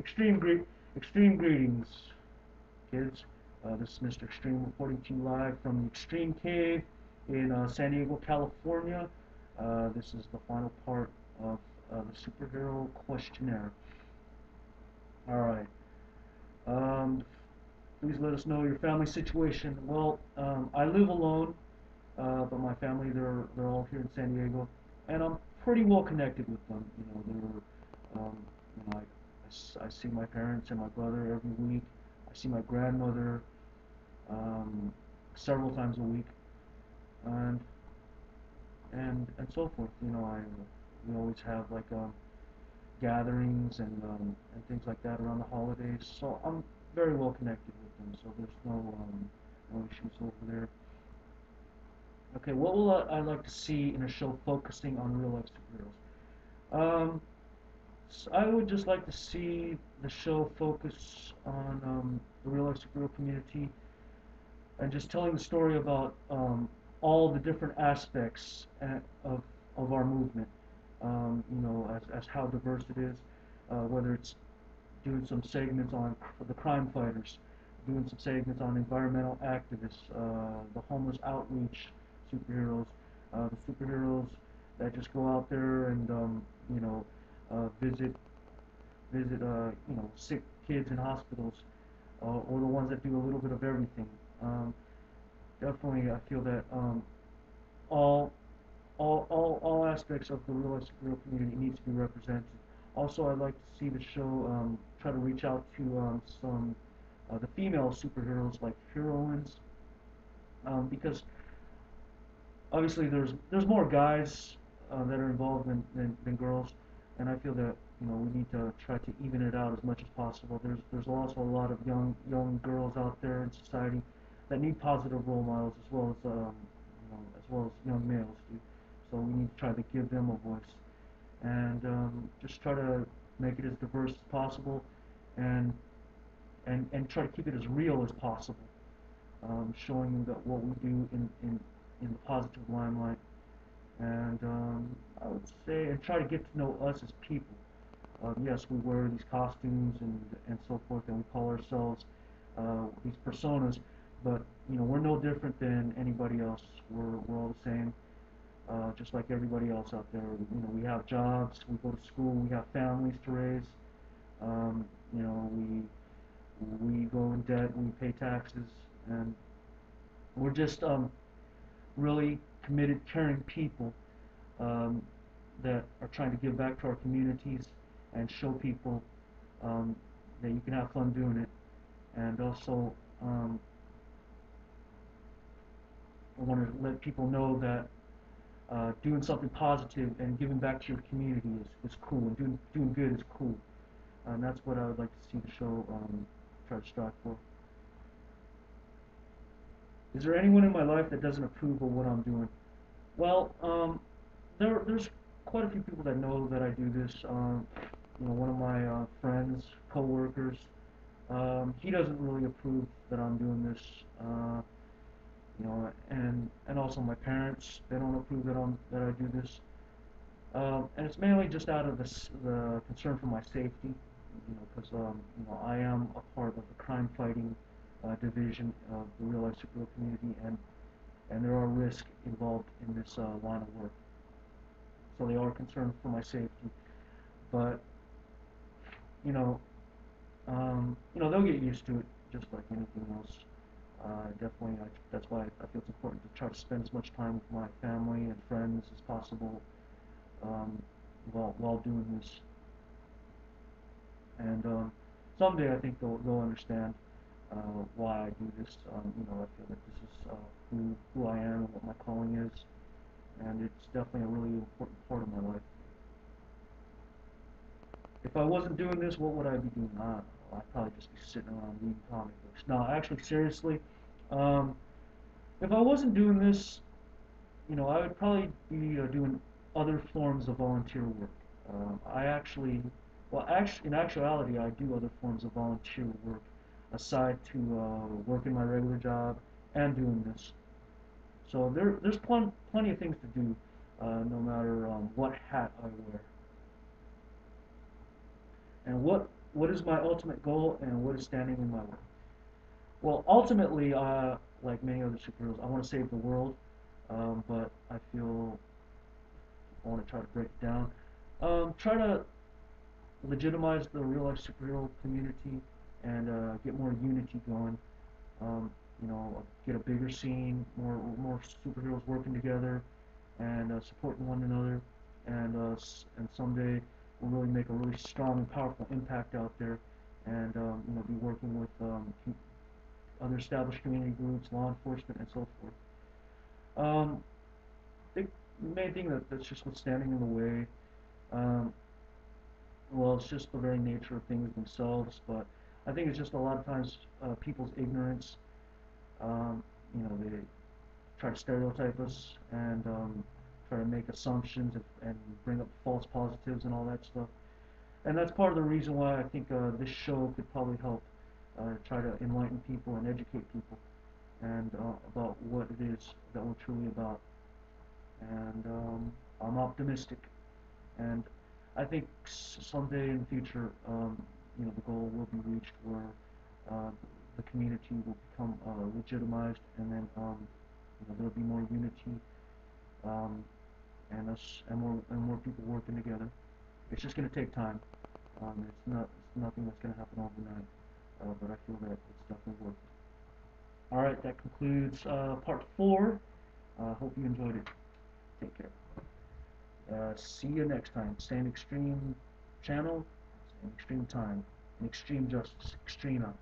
extreme greetings, kids. This is Mr.Xtreme reporting to you live from the Extreme Cave in San Diego, California. This is the final part of the superhero questionnaire. All right. Please let us know your family situation. Well, I live alone, but my family they're all here in San Diego, and I'm pretty well connected with them. I see my parents and my brother every week. I see my grandmother several times a week, and and so forth. We always have like gatherings and things like that around the holidays. So I'm very well connected with them. So there's no issues over there. Okay, what will I like to see in a show focusing on real life superheroes? So I would just like to see the show focus on the real life superhero community and just telling the story about all the different aspects of our movement. As how diverse it is, whether it's doing some segments on the crime fighters, doing some segments on environmental activists, the homeless outreach superheroes, the superheroes that just go out there and visit sick kids in hospitals, or the ones that do a little bit of everything. Definitely, I feel that all all aspects of the real life superhero community needs to be represented. Also, I'd like to see the show try to reach out to some the female superheroes like heroines, because obviously there's more guys that are involved than girls, and I feel that we need to try to even it out as much as possible. There's also a lot of young girls out there in society that need positive role models as well as young males do. So we need to try to give them a voice and just try to make it as diverse as possible and try to keep it as real as possible, showing that what we do in the positive limelight, and I would say, and try to get to know us as people. Yes, we wear these costumes and so forth, and we call ourselves these personas, but we're no different than anybody else. We're all the same, just like everybody else out there. We have jobs, we go to school, we have families to raise. Um, you know, we go in debt, we pay taxes, and we're just really committed, caring people um, that are trying to give back to our communities and show people that you can have fun doing it. And also, I want to let people know that doing something positive and giving back to your community is cool, and doing good is cool. And that's what I would like to see the show try to strive for. Is there anyone in my life that doesn't approve of what I'm doing? Well, there's quite a few people that know that I do this. One of my friends, co-workers, he doesn't really approve that I'm doing this. And also my parents, they don't approve that I do this. And it's mainly just out of the concern for my safety, because I am a part of the crime fighting division of the real life superhero community, and there are risks involved in this line of work. So they are concerned for my safety, but you know, they'll get used to it just like anything else. Definitely, that's why I feel it's important to try to spend as much time with my family and friends as possible while doing this. And someday I think they'll understand why I do this. I feel that this is who I am and what my calling is, and it's definitely a really important part of my life. If I wasn't doing this, what would I be doing? I don't know. I'd probably just be sitting around reading comic books. No, actually, seriously, um, if I wasn't doing this, I would probably be doing other forms of volunteer work. I actually, well, actually, in actuality, I do other forms of volunteer work aside to working my regular job and doing this. So there's plenty of things to do, no matter what hat I wear. And what is my ultimate goal and what is standing in my way? Well, ultimately, like many other superheroes, I want to save the world, but I feel I want to try to break it down. Try to legitimize the real life superhero community and get more unity going. Um, get a bigger scene, more superheroes working together and supporting one another, and someday we'll really make a really strong and powerful impact out there, and be working with other established community groups, law enforcement, and so forth. Um, the main thing that's just what's standing in the way. Um, well, it's just the very nature of things themselves, but I think it's just a lot of times people's ignorance. They try to stereotype us and try to make assumptions and bring up false positives and all that stuff. And that's part of the reason why I think this show could probably help try to enlighten people and educate people and about what it is that we're truly about. And I'm optimistic, and I think someday in the future, the goal will be reached where uh, the community will become legitimized, and then there'll be more unity, um, and more people working together. It's just going to take time. It's nothing that's going to happen overnight, but I feel that it's definitely worth it. All right, that concludes part 4. Hope you enjoyed it. Take care. See you next time. Stand Extreme channel, Stand Extreme time, and Extreme Justice. Extreme out.